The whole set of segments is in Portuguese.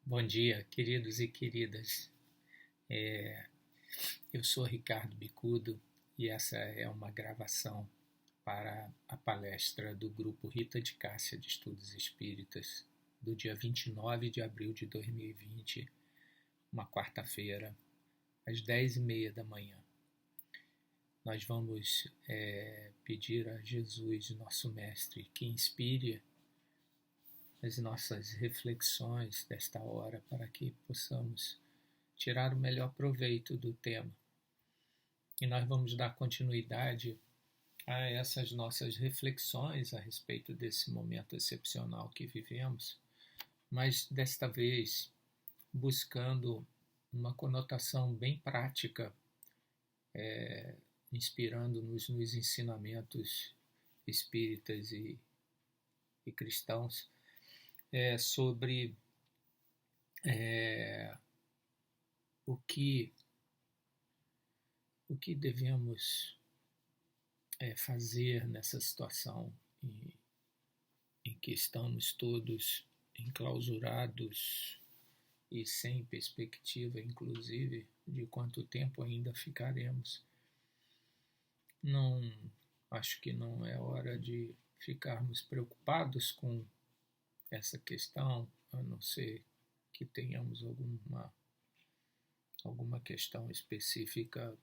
Bom dia, queridos e queridas. Eu sou Ricardo Bicudo e essa é uma gravação para a palestra do Grupo Rita de Cássia de Estudos Espíritas, do dia 29 de abril de 2020, uma quarta-feira, às 10h30 da manhã. Nós vamos pedir a Jesus, nosso Mestre, que inspire as nossas reflexões desta hora para que possamos tirar o melhor proveito do tema. E nós vamos dar continuidade a essas nossas reflexões a respeito desse momento excepcional que vivemos, mas desta vez buscando uma conotação bem prática, inspirando-nos nos ensinamentos espíritas e cristãos, sobre o que devemos fazer nessa situação em que estamos todos enclausurados e sem perspectiva, inclusive, de quanto tempo ainda ficaremos. Acho que não é hora de ficarmos preocupados com essa questão, a não ser que tenhamos alguma questão específica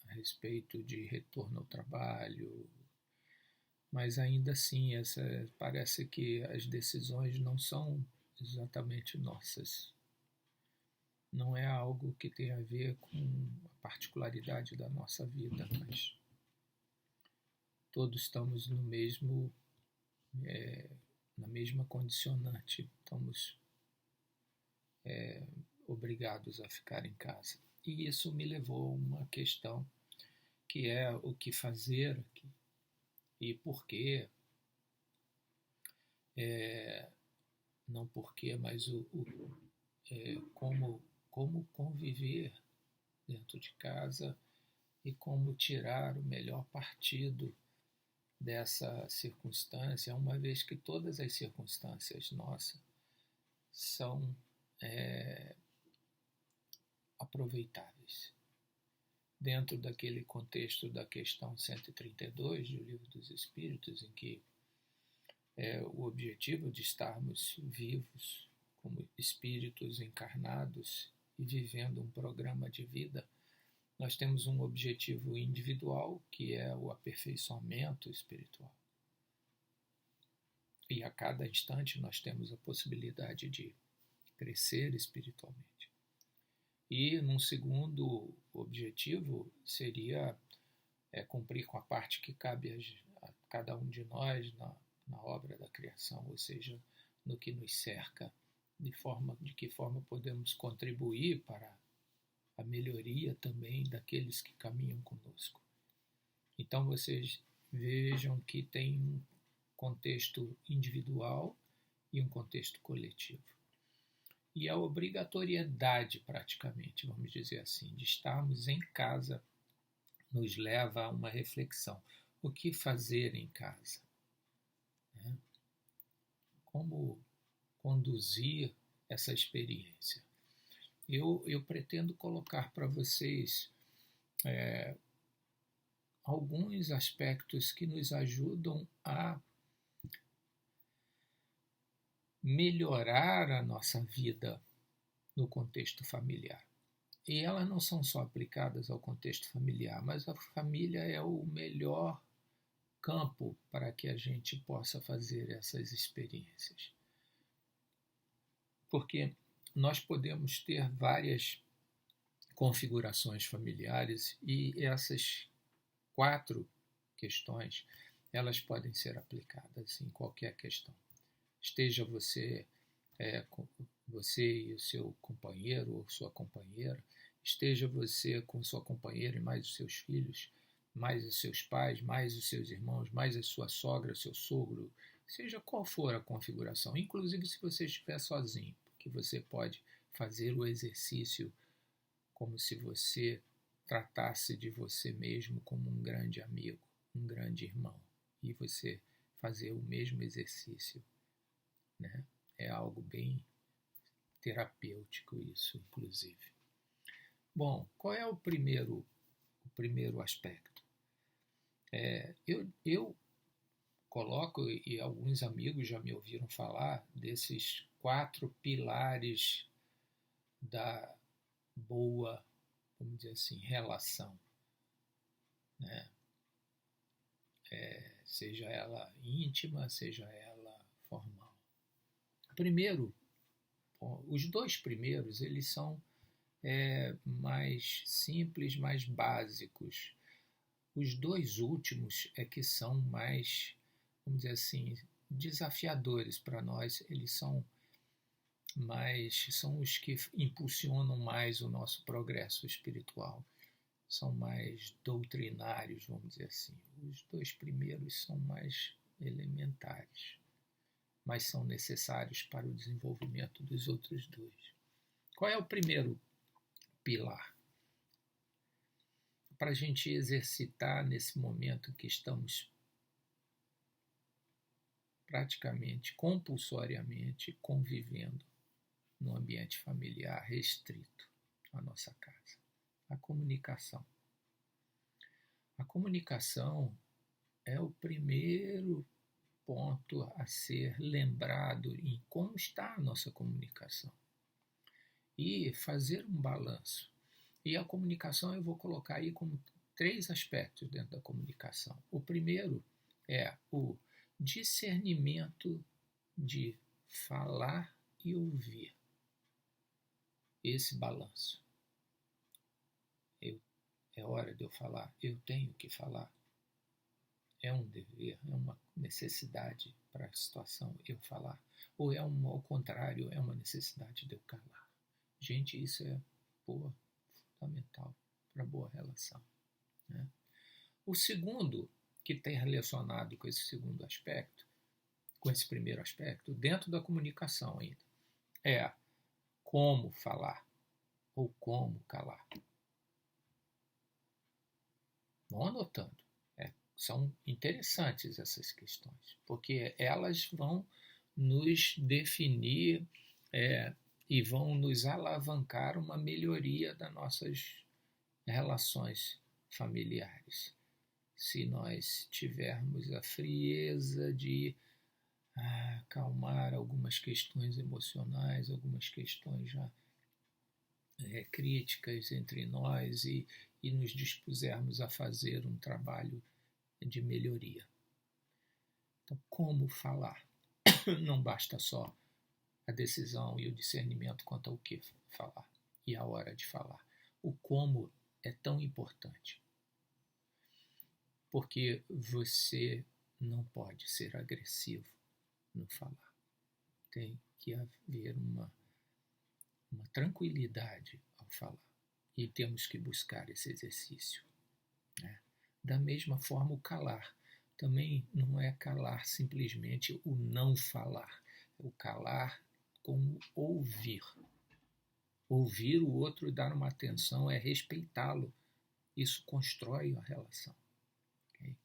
a respeito de retorno ao trabalho, mas ainda assim parece que as decisões não são exatamente nossas. Não é algo que tem a ver com a particularidade da nossa vida, mas todos estamos na mesma condicionante, estamos obrigados a ficar em casa. E isso me levou a uma questão que é o que fazer aqui e por quê. Não por quê, mas como conviver dentro de casa e como tirar o melhor partido dessa circunstância, uma vez que todas as circunstâncias nossas são aproveitáveis. Dentro daquele contexto da questão 132 do Livro dos Espíritos, em que o objetivo de estarmos vivos como espíritos encarnados e vivendo um programa de vida, nós temos um objetivo individual, que é o aperfeiçoamento espiritual. E a cada instante nós temos a possibilidade de crescer espiritualmente. E num segundo objetivo seria cumprir com a parte que cabe a cada um de nós na obra da criação, ou seja, no que nos cerca, de que forma podemos contribuir para a melhoria também daqueles que caminham conosco. Então vocês vejam que tem um contexto individual e um contexto coletivo. E a obrigatoriedade, praticamente, vamos dizer assim, de estarmos em casa nos leva a uma reflexão. O que fazer em casa? Como conduzir essa experiência? Eu pretendo colocar para vocês alguns aspectos que nos ajudam a melhorar a nossa vida no contexto familiar. E elas não são só aplicadas ao contexto familiar, mas a família é o melhor campo para que a gente possa fazer essas experiências. Porque nós podemos ter várias configurações familiares e essas 4 questões, elas podem ser aplicadas em qualquer questão. Esteja você e o seu companheiro ou sua companheira, esteja você com sua companheira e mais os seus filhos, mais os seus pais, mais os seus irmãos, mais a sua sogra, seu sogro, seja qual for a configuração, inclusive se você estiver sozinho, porque você pode fazer o exercício como se você tratasse de você mesmo como um grande amigo, um grande irmão, e você fazer o mesmo exercício, né? É algo bem terapêutico isso, inclusive. Bom, qual é o primeiro aspecto? Eu coloco, e alguns amigos já me ouviram falar, desses 4 pilares da boa, vamos dizer assim, relação, né? Seja ela íntima, seja ela formal. Primeiro, os 2 primeiros, eles são mais simples, mais básicos. Os 2 últimos é que são mais, vamos dizer assim, desafiadores para nós. Eles são os que impulsionam mais o nosso progresso espiritual. São mais doutrinários, vamos dizer assim. Os 2 primeiros são mais elementares, mas são necessários para o desenvolvimento dos outros 2. Qual é o primeiro pilar? Para a gente exercitar nesse momento que estamos praticamente, compulsoriamente convivendo no ambiente familiar restrito à nossa casa. A comunicação. A comunicação é o primeiro ponto a ser lembrado em como está a nossa comunicação. E fazer um balanço. E a comunicação eu vou colocar aí como 3 aspectos dentro da comunicação. O primeiro é o discernimento de falar e ouvir. Esse balanço. É hora de eu falar, eu tenho que falar. É um dever, é uma necessidade para a situação eu falar. Ou ao contrário, é uma necessidade de eu calar. Gente, isso é fundamental para a boa relação, né? O segundo, que tem relacionado com esse segundo aspecto, com esse primeiro aspecto, dentro da comunicação ainda, é como falar ou como calar. Vão anotando. São interessantes essas questões, porque elas vão nos definir e vão nos alavancar uma melhoria das nossas relações familiares. Se nós tivermos a frieza de acalmar algumas questões emocionais, algumas questões já críticas entre nós e nos dispusermos a fazer um trabalho de melhoria. Então, como falar? Não basta só a decisão e o discernimento quanto ao que falar e a hora de falar. O como é tão importante, porque você não pode ser agressivo no falar. Tem que haver uma tranquilidade ao falar e temos que buscar esse exercício, né? Da mesma forma, o calar também não é calar simplesmente o não falar, é o calar como ouvir. Ouvir o outro e dar uma atenção é respeitá-lo. Isso constrói a relação. Okay?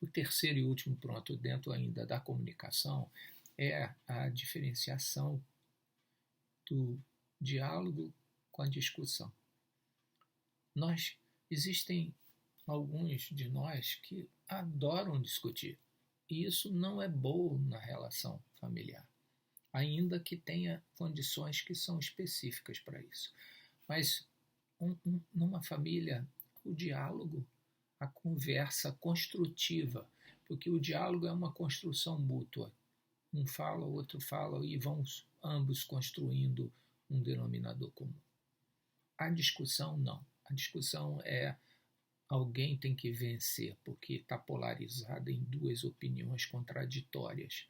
O terceiro e último ponto, dentro ainda da comunicação, é a diferenciação do diálogo com a discussão. Existem alguns de nós que adoram discutir. E isso não é bom na relação familiar, ainda que tenha condições que são específicas para isso. Mas numa família, o diálogo, a conversa construtiva, porque o diálogo é uma construção mútua. Um fala, o outro fala e vão ambos construindo um denominador comum. A discussão não. A discussão alguém tem que vencer, porque está polarizada em 2 opiniões contraditórias.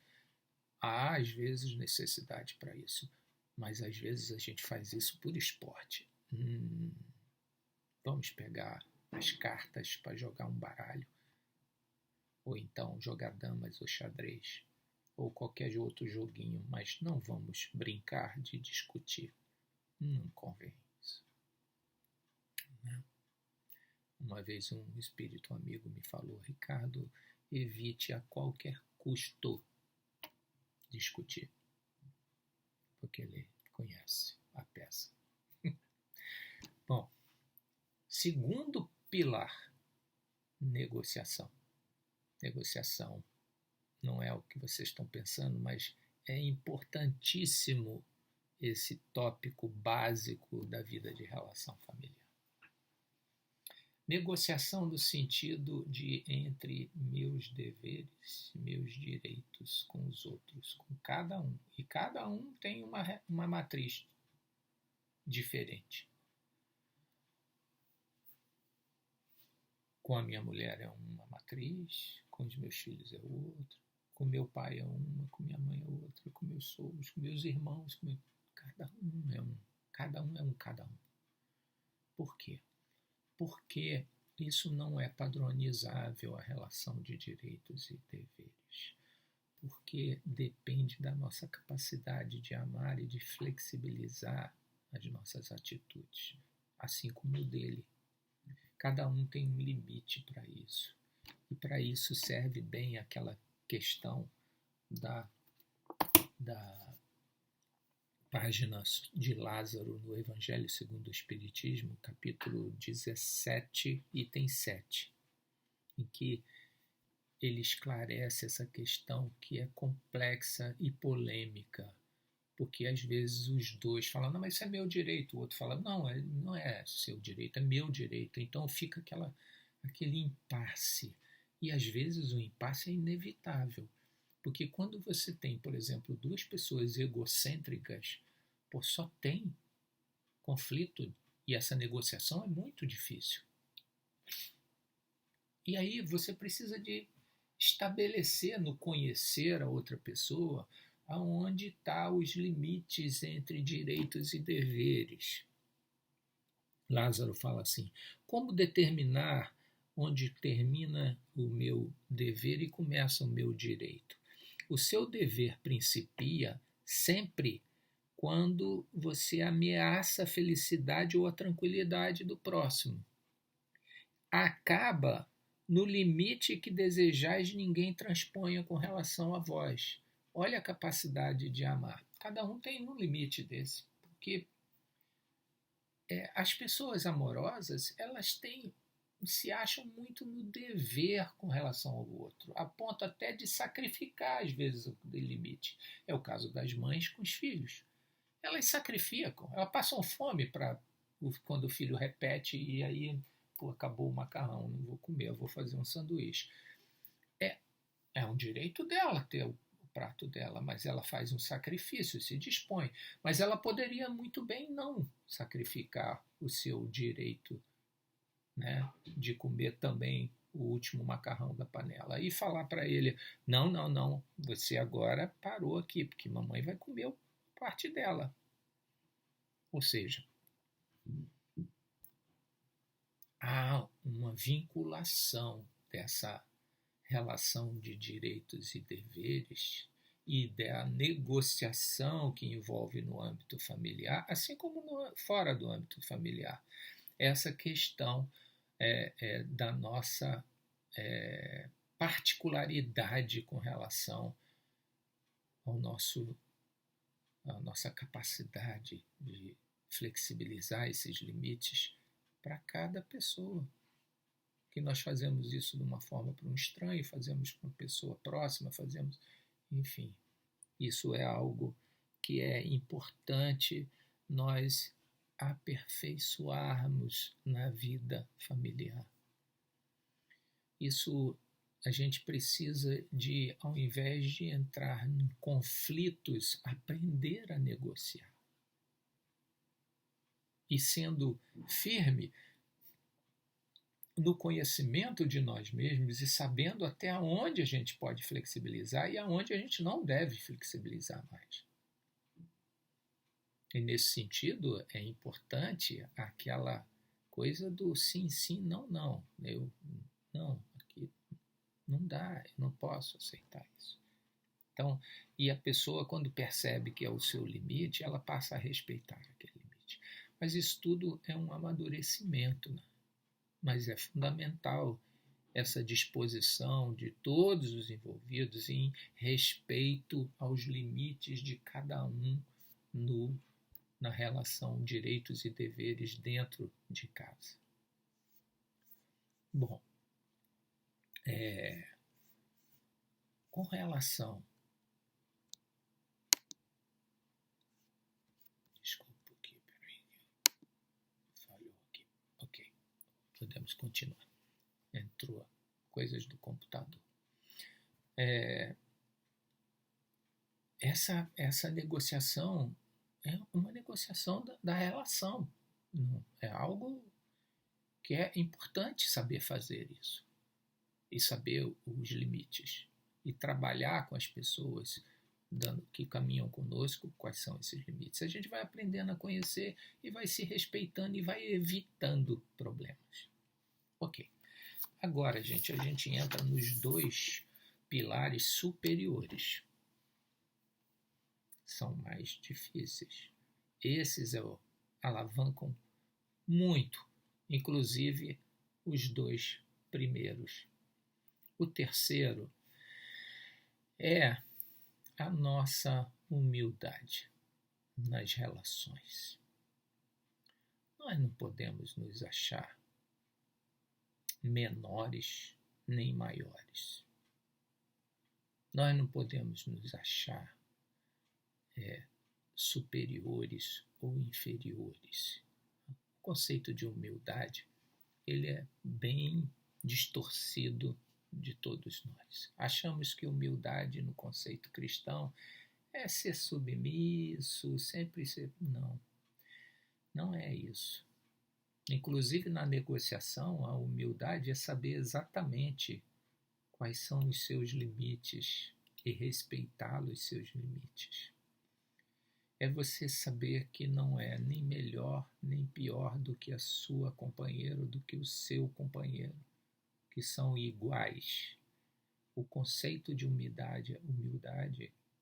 Há, às vezes, necessidade para isso, mas às vezes a gente faz isso por esporte. Vamos pegar as cartas para jogar um baralho, ou então jogar damas ou xadrez, ou qualquer outro joguinho, mas não vamos brincar de discutir. Não convém isso, né? Uma vez um espírito amigo me falou: Ricardo, evite a qualquer custo discutir, porque ele conhece a peça. Bom, segundo pilar, negociação. Negociação não é o que vocês estão pensando, mas é importantíssimo esse tópico básico da vida de relação familiar. Negociação no sentido de entre meus deveres, meus direitos com os outros, com cada um. E cada um tem uma matriz diferente. Com a minha mulher é uma matriz, com os meus filhos é outra, com meu pai é uma, com minha mãe é outra, com meus sogros, com meus irmãos, cada um é um. Cada um é um cada um. Por quê? Porque isso não é padronizável a relação de direitos e deveres. Porque depende da nossa capacidade de amar e de flexibilizar as nossas atitudes, assim como o dele. Cada um tem um limite para isso. E para isso serve bem aquela questão da página de Lázaro no Evangelho segundo o Espiritismo, capítulo 17, item 7, em que ele esclarece essa questão que é complexa e polêmica, porque às vezes os dois falam, não, mas isso é meu direito, o outro fala, não é seu direito, é meu direito. Então fica aquele impasse, e às vezes o impasse é inevitável, porque quando você tem, por exemplo, duas pessoas egocêntricas, só tem conflito, e essa negociação é muito difícil. E aí você precisa de estabelecer no conhecer a outra pessoa aonde estão os limites entre direitos e deveres. Lázaro fala assim, como determinar onde termina o meu dever e começa o meu direito? O seu dever principia sempre quando você ameaça a felicidade ou a tranquilidade do próximo. Acaba no limite que desejais ninguém transponha com relação a vós. Olha a capacidade de amar. Cada um tem um limite desse, porque as pessoas amorosas, elas se acham muito no dever com relação ao outro, a ponto até de sacrificar, às vezes, o limite. É o caso das mães com os filhos. Elas sacrificam, elas passam fome quando o filho repete e aí, acabou o macarrão, não vou comer, eu vou fazer um sanduíche. É um direito dela ter o prato dela, mas ela faz um sacrifício, se dispõe. Mas ela poderia muito bem não sacrificar o seu direito, né, de comer também o último macarrão da panela e falar para ele, não, você agora parou aqui, porque mamãe vai comer parte dela. Ou seja, há uma vinculação dessa relação de direitos e deveres e da negociação que envolve no âmbito familiar, assim como fora do âmbito familiar. Essa questão da nossa particularidade com relação à nossa capacidade de flexibilizar esses limites para cada pessoa. Que nós fazemos isso de uma forma para um estranho, fazemos para uma pessoa próxima, enfim. Isso é algo que é importante nós aperfeiçoarmos na vida familiar. Isso a gente precisa de, ao invés de entrar em conflitos, aprender a negociar. E sendo firme no conhecimento de nós mesmos e sabendo até onde a gente pode flexibilizar e aonde a gente não deve flexibilizar mais. E nesse sentido é importante aquela coisa do sim, não. Não, aqui não dá, eu não posso aceitar isso. Então, e a pessoa, quando percebe que é o seu limite, ela passa a respeitar aquele limite. Mas isso tudo é um amadurecimento, né? Mas é fundamental essa disposição de todos os envolvidos em respeito aos limites de cada um no na relação direitos e deveres dentro de casa. Bom, com relação... Desculpa aqui, peraí. Falhou aqui. Ok, podemos continuar. Entrou coisas do computador. Essa negociação é uma negociação da relação. É algo que é importante saber fazer isso. E saber os limites. E trabalhar com as pessoas que caminham conosco, quais são esses limites. A gente vai aprendendo a conhecer e vai se respeitando e vai evitando problemas. Ok. Agora, gente, a gente entra nos 2 pilares superiores. São mais difíceis. Esses alavancam muito, inclusive os 2 primeiros. O terceiro é a nossa humildade nas relações. Nós não podemos nos achar menores nem maiores. Nós não podemos nos achar superiores ou inferiores. O conceito de humildade, ele é bem distorcido de todos nós. Achamos que humildade no conceito cristão é ser submisso, sempre ser... Não é isso. Inclusive na negociação, a humildade é saber exatamente quais são os seus limites e respeitá-los, seus limites. É você saber que não é nem melhor nem pior do que a sua companheira ou do que o seu companheiro, que são iguais. O conceito de humildade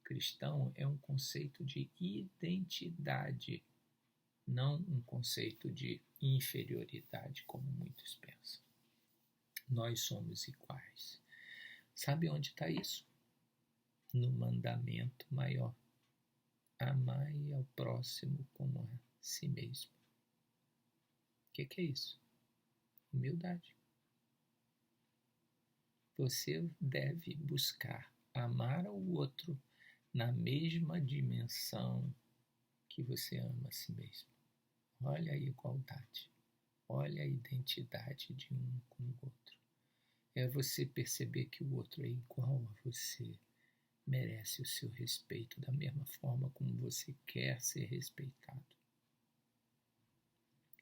cristão é um conceito de identidade, não um conceito de inferioridade, como muitos pensam. Nós somos iguais. Sabe onde está isso? No mandamento maior. Amai ao próximo como a si mesmo. O que é isso? Humildade. Você deve buscar amar ao outro na mesma dimensão que você ama a si mesmo. Olha a igualdade. Olha a identidade de um com o outro. É você perceber que o outro é igual a você. Merece o seu respeito da mesma forma como você quer ser respeitado.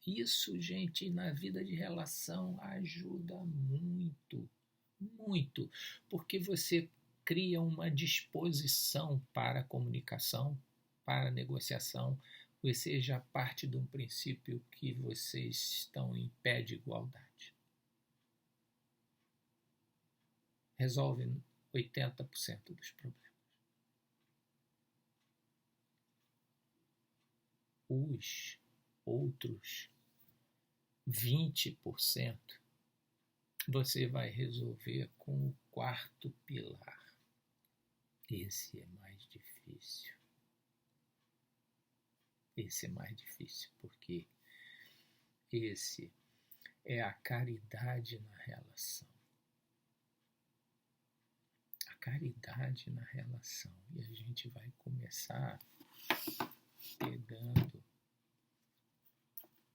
Isso, gente, na vida de relação ajuda muito, muito, porque você cria uma disposição para a comunicação, para a negociação, você já parte de um princípio que vocês estão em pé de igualdade. Resolve 80% dos problemas. Os outros 20% você vai resolver com o 4º pilar. Esse é mais difícil. Esse é mais difícil porque esse é a caridade na relação. A caridade na relação. E a gente vai começar pegando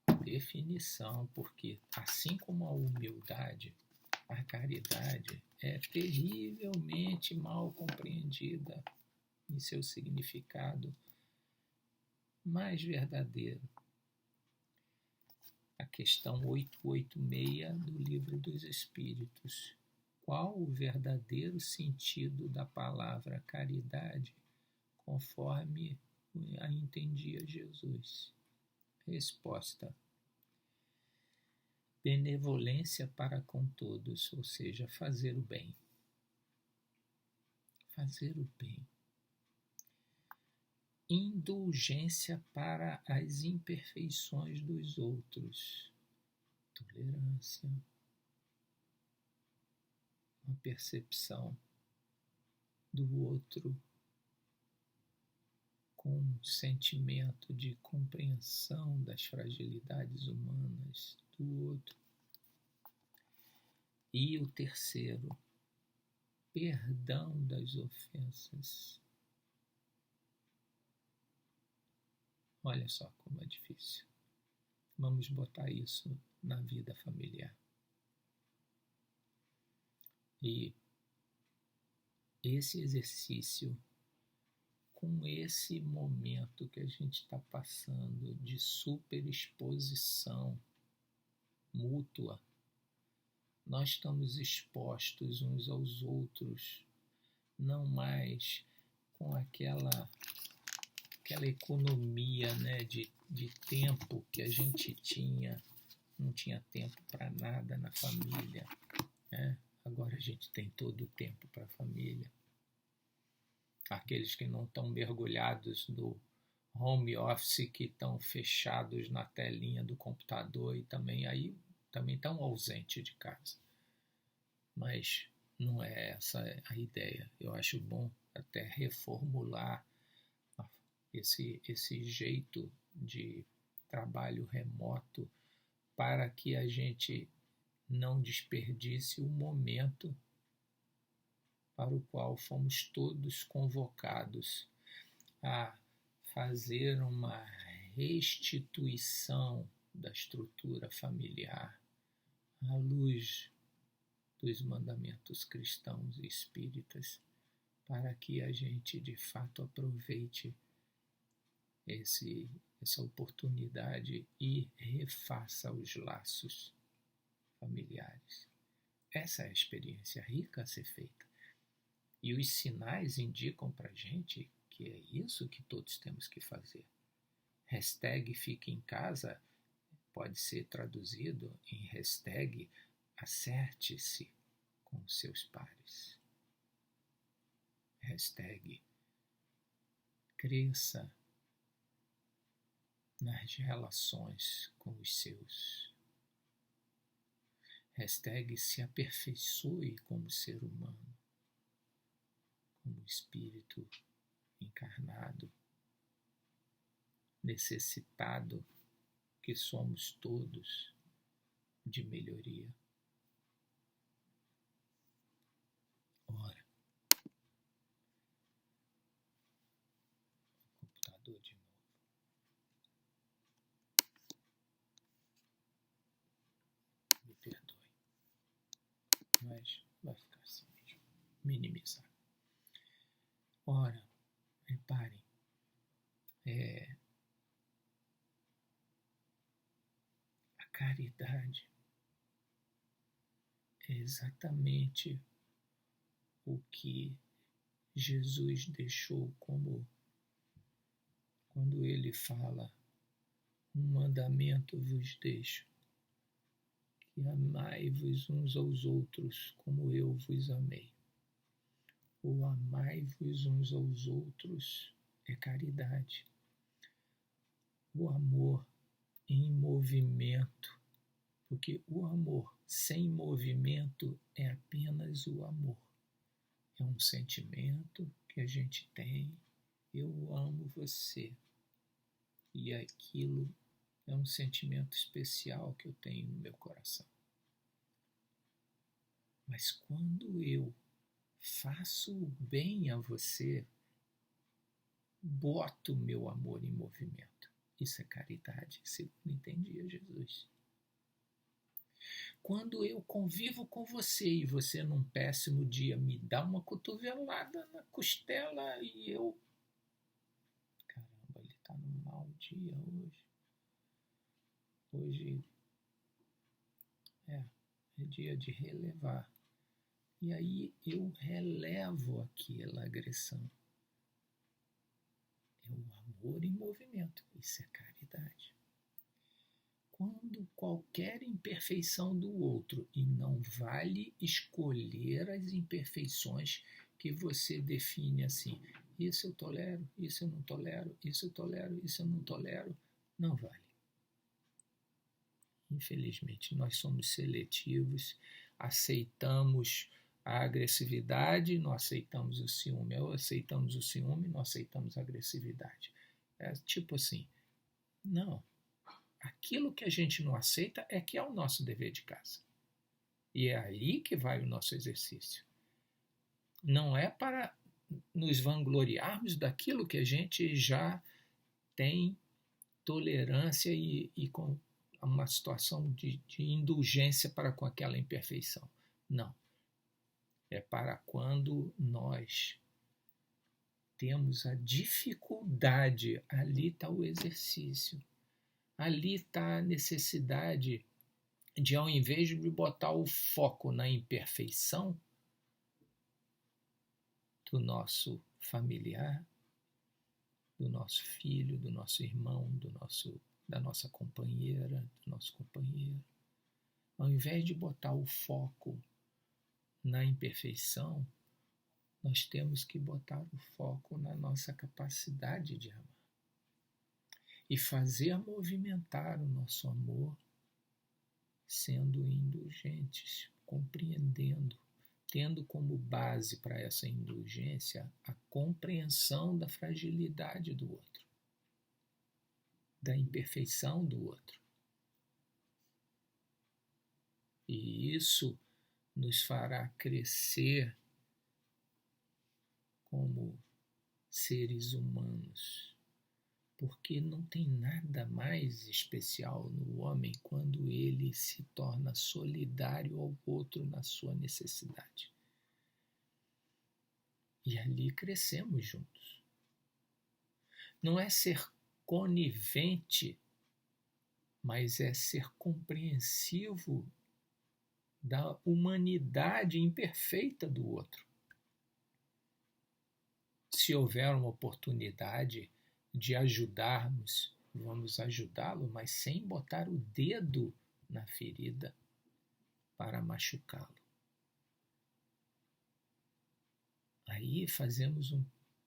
a definição, porque assim como a humildade, a caridade é terrivelmente mal compreendida em seu significado mais verdadeiro. A questão 886 do Livro dos Espíritos. Qual o verdadeiro sentido da palavra caridade, conforme a entendia Jesus? Resposta: benevolência para com todos, ou seja, fazer o bem. Fazer o bem. Indulgência para as imperfeições dos outros. Tolerância. Uma percepção do outro com um sentimento de compreensão das fragilidades humanas do outro. E o terceiro, perdão das ofensas. Olha só como é difícil. Vamos botar isso na vida familiar. E esse exercício, com esse momento que a gente está passando de superexposição mútua, nós estamos expostos uns aos outros, não mais com aquela economia, né, de tempo que a gente tinha, não tinha tempo para nada na família, né? Agora a gente tem todo o tempo para a família. Aqueles que não estão mergulhados no home office, que estão fechados na telinha do computador e também estão ausentes de casa. Mas não é essa a ideia. Eu acho bom até reformular esse jeito de trabalho remoto para que a gente não desperdice o momento para o qual fomos todos convocados a fazer uma restituição da estrutura familiar à luz dos mandamentos cristãos e espíritas, para que a gente de fato aproveite essa oportunidade e refaça os laços familiares. Essa é a experiência rica a ser feita. E os sinais indicam para a gente que é isso que todos temos que fazer. Hashtag fique em casa pode ser traduzido em hashtag acerte-se com seus pares. Hashtag cresça nas relações com os seus. Hashtag se aperfeiçoe como ser humano, como espírito encarnado, necessitado que somos todos de melhoria. Ora, computador de novo. Me perdoe, mas vai ficar assim mesmo. Minimizar. Ora, reparem, a caridade é exatamente o que Jesus deixou como, quando ele fala, um mandamento vos deixo, que amai-vos uns aos outros como eu vos amei. O amai-vos uns aos outros é caridade. O amor em movimento, porque o amor sem movimento é apenas o amor. É um sentimento que a gente tem, eu amo você. E aquilo é um sentimento especial que eu tenho no meu coração. Mas quando eu faço o bem a você, boto meu amor em movimento. Isso é caridade, segundo entendia Jesus. Quando eu convivo com você e você num péssimo dia me dá uma cotovelada na costela e eu... Caramba, ele está num mau dia hoje. Hoje é dia de relevar. E aí eu relevo aquela agressão. É o amor em movimento. Isso é caridade. Quando qualquer imperfeição do outro, e não vale escolher as imperfeições que você define assim, isso eu tolero, isso eu não tolero, isso eu tolero, isso eu não tolero, não vale. Infelizmente, nós somos seletivos, aceitamos a agressividade, não aceitamos o ciúme. Ou aceitamos o ciúme, não aceitamos a agressividade. É tipo assim, não. Aquilo que a gente não aceita é que é o nosso dever de casa. E é aí que vai o nosso exercício. Não é para nos vangloriarmos daquilo que a gente já tem tolerância e com uma situação de indulgência para com aquela imperfeição. Não. É para quando nós temos a dificuldade, ali está o exercício. Ali está a necessidade de, ao invés de botar o foco na imperfeição do nosso familiar, do nosso filho, do nosso irmão, da nossa companheira, do nosso companheiro, ao invés de botar o foco na imperfeição, nós temos que botar o foco na nossa capacidade de amar e fazer movimentar o nosso amor, sendo indulgentes, compreendendo, tendo como base para essa indulgência a compreensão da fragilidade do outro, da imperfeição do outro. E isso nos fará crescer como seres humanos, porque não tem nada mais especial no homem quando ele se torna solidário ao outro na sua necessidade. E ali crescemos juntos. Não é ser conivente, mas é ser compreensivo da humanidade imperfeita do outro. Se houver uma oportunidade de ajudarmos, vamos ajudá-lo, mas sem botar o dedo na ferida para machucá-lo. Aí fazemos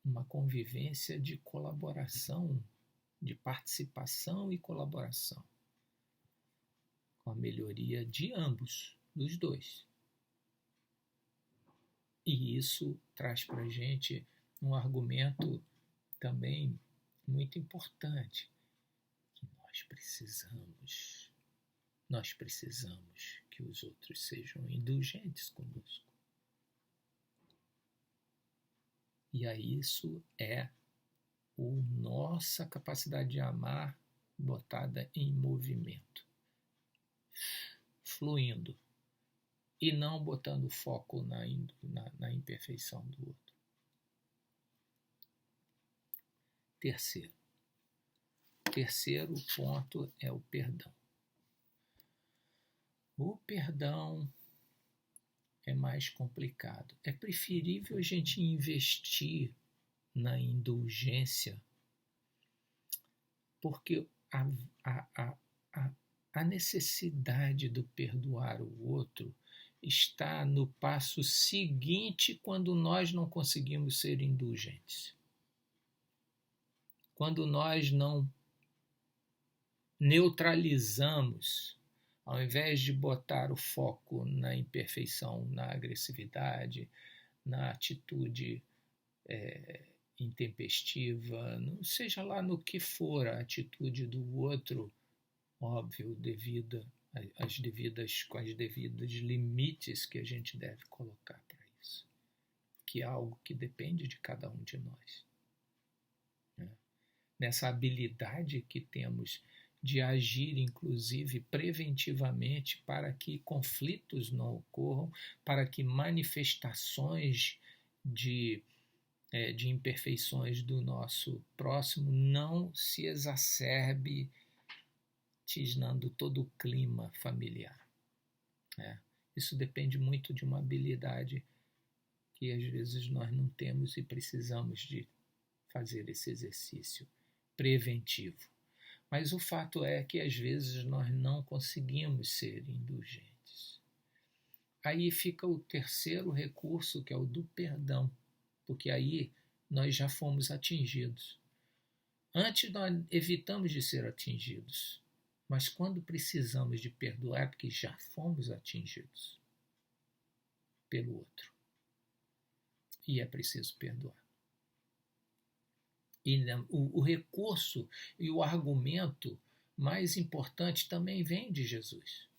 uma convivência de colaboração, de participação e colaboração, com a melhoria de ambos, dos dois. E isso traz para a gente um argumento também muito importante, que nós precisamos que os outros sejam indulgentes conosco. E aí isso é a nossa capacidade de amar botada em movimento, fluindo, e não botando foco na imperfeição do outro. Terceiro ponto é o perdão. O perdão é mais complicado. É preferível a gente investir na indulgência, porque a necessidade do perdoar o outro está no passo seguinte quando nós não conseguimos ser indulgentes. Quando nós não neutralizamos, ao invés de botar o foco na imperfeição, na agressividade, na atitude intempestiva, seja lá no que for a atitude do outro, óbvio, com as devidas limites que a gente deve colocar para isso, que é algo que depende de cada um de nós. Nessa habilidade que temos de agir, inclusive, preventivamente para que conflitos não ocorram, para que manifestações de imperfeições do nosso próximo não se exacerbe, tisnando todo o clima familiar. Isso depende muito de uma habilidade que às vezes nós não temos e precisamos de fazer esse exercício preventivo. Mas o fato é que às vezes nós não conseguimos ser indulgentes. Aí fica o terceiro recurso, que é o do perdão, porque aí nós já fomos atingidos. Antes nós evitamos de ser atingidos, mas quando precisamos de perdoar é porque já fomos atingidos. pelo outro. E é preciso perdoar. E o recurso e o argumento mais importante também vem de Jesus.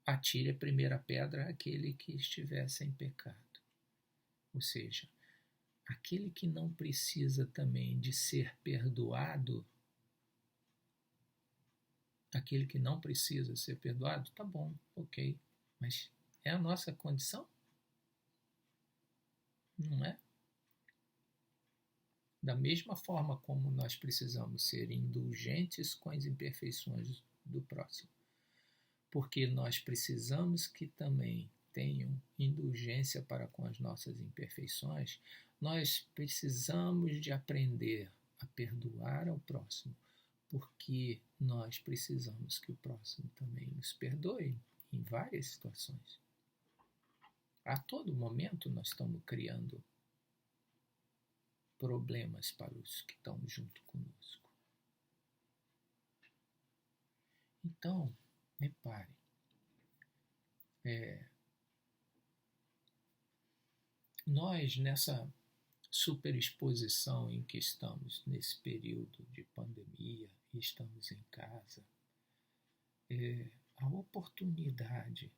Atire a primeira pedra aquele que estiver sem pecado. Ou seja, aquele que não precisa também de ser perdoado, aquele que não precisa ser perdoado, tá bom, ok, mas é a nossa condição? Não é? Da mesma forma como nós precisamos ser indulgentes com as imperfeições do próximo, porque nós precisamos que também tenham indulgência para com as nossas imperfeições, nós precisamos de aprender a perdoar ao próximo, porque nós precisamos que o próximo também nos perdoe em várias situações. A todo momento nós estamos criando problemas para os que estão junto conosco. Então, repare, nós nessa superexposição em que estamos nesse período de pandemia e estamos em casa, a oportunidade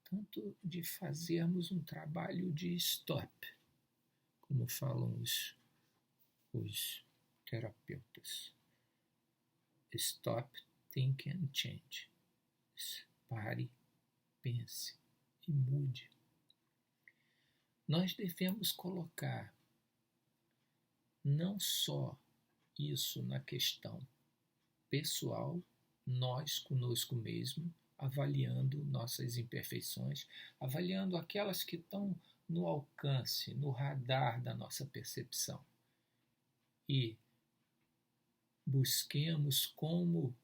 tanto de fazermos um trabalho de stop, como falam os terapeutas. Stop, think and change. Pare, pense e mude. Nós devemos colocar não só isso na questão pessoal, nós conosco mesmo, avaliando nossas imperfeições, avaliando aquelas que estão no alcance, no radar da nossa percepção. E busquemos como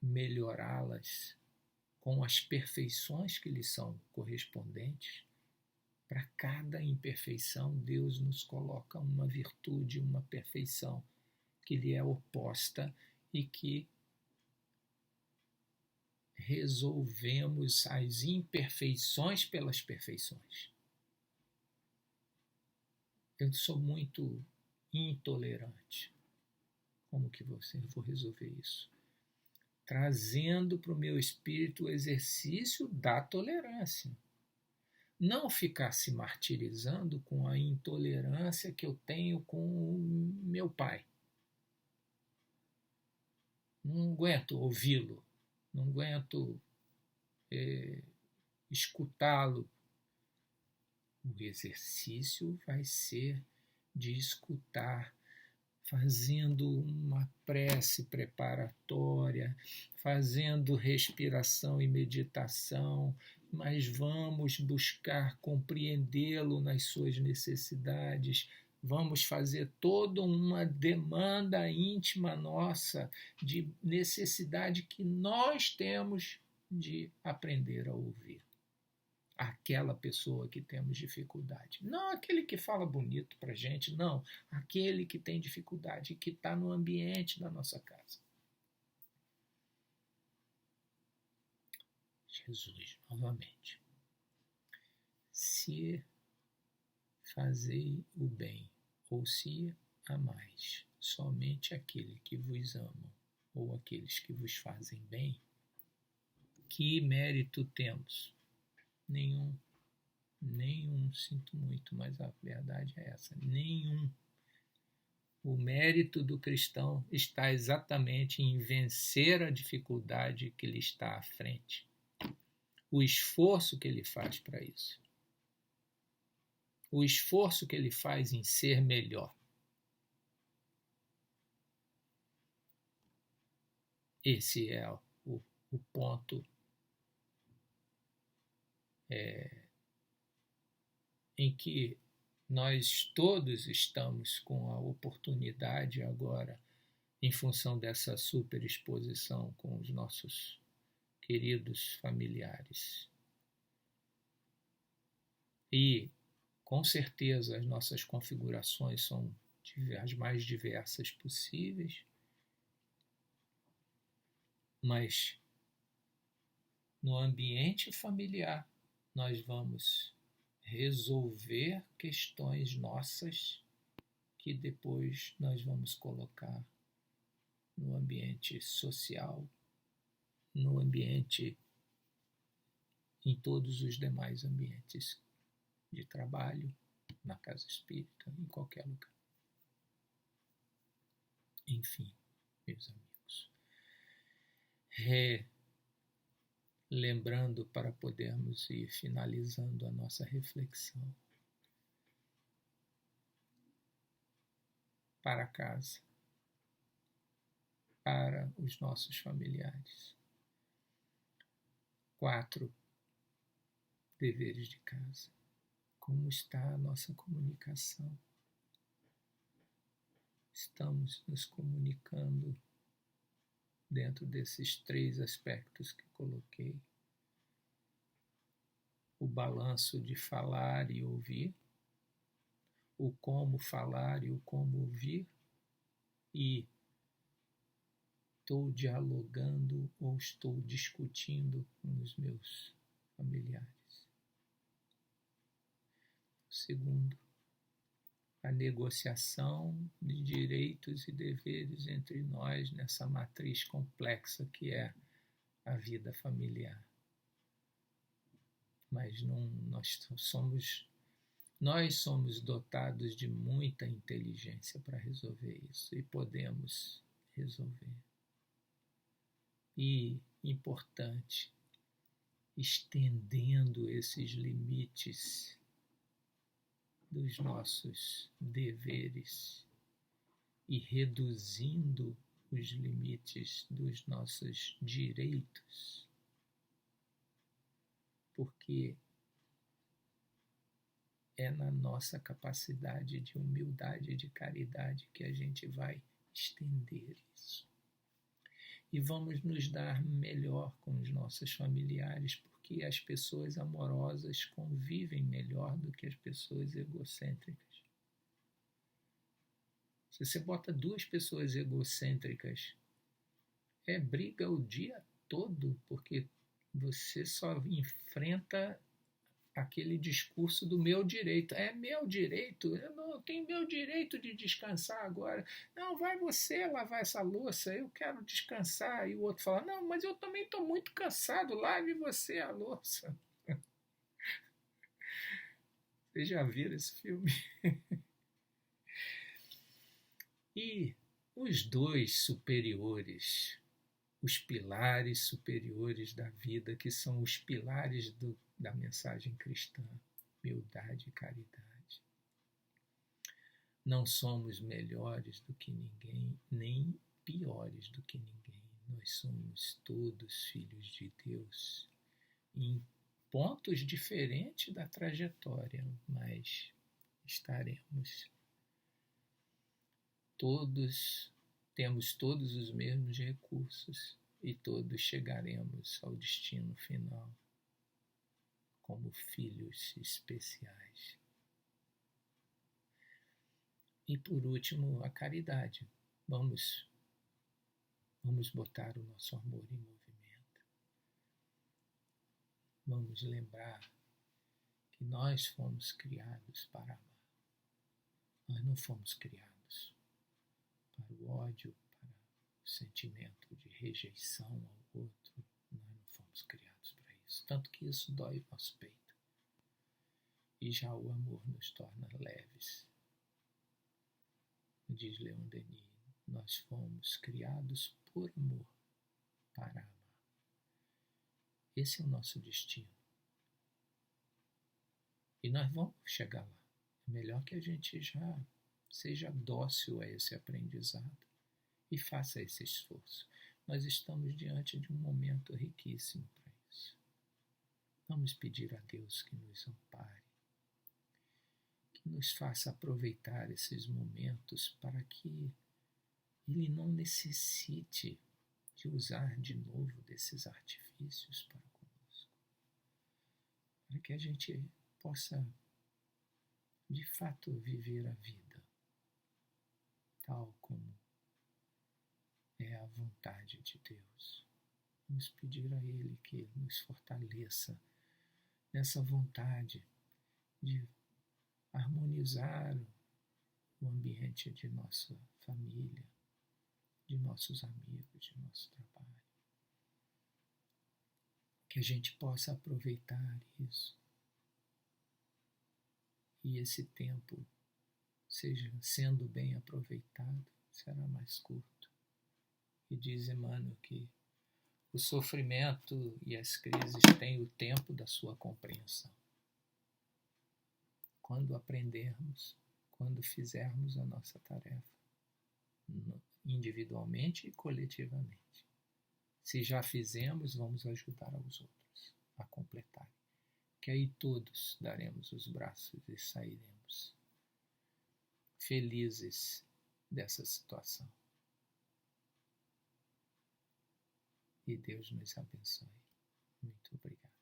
melhorá-las com as perfeições que lhes são correspondentes. Para cada imperfeição, Deus nos coloca uma virtude, uma perfeição que lhe é oposta e que resolvemos as imperfeições pelas perfeições. Eu sou muito intolerante. Como que eu vou resolver isso? Trazendo para o meu espírito o exercício da tolerância. Não ficar se martirizando com a intolerância que eu tenho com o meu pai. Não aguento ouvi-lo, não aguento escutá-lo. O exercício vai ser de escutar, fazendo uma prece preparatória, fazendo respiração e meditação, mas vamos buscar compreendê-lo nas suas necessidades, vamos fazer toda uma demanda íntima nossa de necessidade que nós temos de aprender a ouvir. Aquela pessoa que temos dificuldade. Não aquele que fala bonito para a gente, não. Aquele que tem dificuldade, que está no ambiente da nossa casa. Jesus, novamente. Se fazei o bem, ou se amais somente aquele que vos amam, ou aqueles que vos fazem bem, que mérito temos? Nenhum, sinto muito, mas a verdade é essa, nenhum. O mérito do cristão está exatamente em vencer a dificuldade que lhe está à frente, o esforço que ele faz para isso, o esforço que ele faz em ser melhor. Esse é o ponto em que nós todos estamos com a oportunidade agora, em função dessa superexposição com os nossos queridos familiares. E, com certeza, as nossas configurações são as mais diversas possíveis, mas no ambiente familiar, nós vamos resolver questões nossas que depois nós vamos colocar no ambiente social, no ambiente, em todos os demais ambientes de trabalho, na casa espírita, em qualquer lugar. Enfim, meus amigos, lembrando para podermos ir finalizando a nossa reflexão. Para casa, para os nossos familiares. 4 deveres de casa. Como está a nossa comunicação? Estamos nos comunicando dentro desses 3 aspectos que coloquei. O balanço de falar e ouvir, o como falar e o como ouvir, e estou dialogando ou estou discutindo com os meus familiares. Segundo, a negociação de direitos e deveres entre nós nessa matriz complexa que é a vida familiar. Mas nós somos dotados de muita inteligência para resolver isso e podemos resolver. E, importante, estendendo esses limites dos nossos deveres e reduzindo os limites dos nossos direitos, porque é na nossa capacidade de humildade e de caridade que a gente vai estender isso. E vamos nos dar melhor com os nossos familiares, porque as pessoas amorosas convivem melhor do que as pessoas egocêntricas. Se você bota 2 pessoas egocêntricas, é briga o dia todo, porque você só enfrenta aquele discurso do meu direito. É meu direito, eu tenho meu direito de descansar agora. Não, vai você lavar essa louça, eu quero descansar. E o outro fala, não, mas eu também estou muito cansado, lave você a louça. Vocês já viram esse filme? E os 2 superiores, os pilares superiores da vida, que são os pilares da mensagem cristã, humildade e caridade. Não somos melhores do que ninguém, nem piores do que ninguém. Nós somos todos filhos de Deus, em pontos diferentes da trajetória, mas estaremos todos, temos todos os mesmos recursos e todos chegaremos ao destino final como filhos especiais. E por último, a caridade. Vamos botar o nosso amor em movimento. Vamos lembrar que nós fomos criados para amar. Nós não fomos criados para o ódio, para o sentimento de rejeição ao outro. Nós não fomos criados para isso. Tanto que isso dói o nosso peito. E já o amor nos torna leves. Diz Leon Denis, nós fomos criados por amor, para amar. Esse é o nosso destino. E nós vamos chegar lá. É melhor que a gente já seja dócil a esse aprendizado e faça esse esforço. Nós estamos diante de um momento riquíssimo para isso. Vamos pedir a Deus que nos ampare, que nos faça aproveitar esses momentos para que Ele não necessite de usar de novo desses artifícios para conosco, para que a gente possa de fato viver a vida tal como é a vontade de Deus. Vamos pedir a Ele que nos fortaleça nessa vontade de harmonizar o ambiente de nossa família, de nossos amigos, de nosso trabalho. Que a gente possa aproveitar isso e esse tempo seja sendo bem aproveitado, será mais curto. E diz Emmanuel que o sofrimento e as crises têm o tempo da sua compreensão. Quando aprendermos, quando fizermos a nossa tarefa, individualmente e coletivamente. Se já fizemos, vamos ajudar aos outros a completar. Que aí todos daremos os braços e sairemos felizes dessa situação. E Deus nos abençoe. Muito obrigado.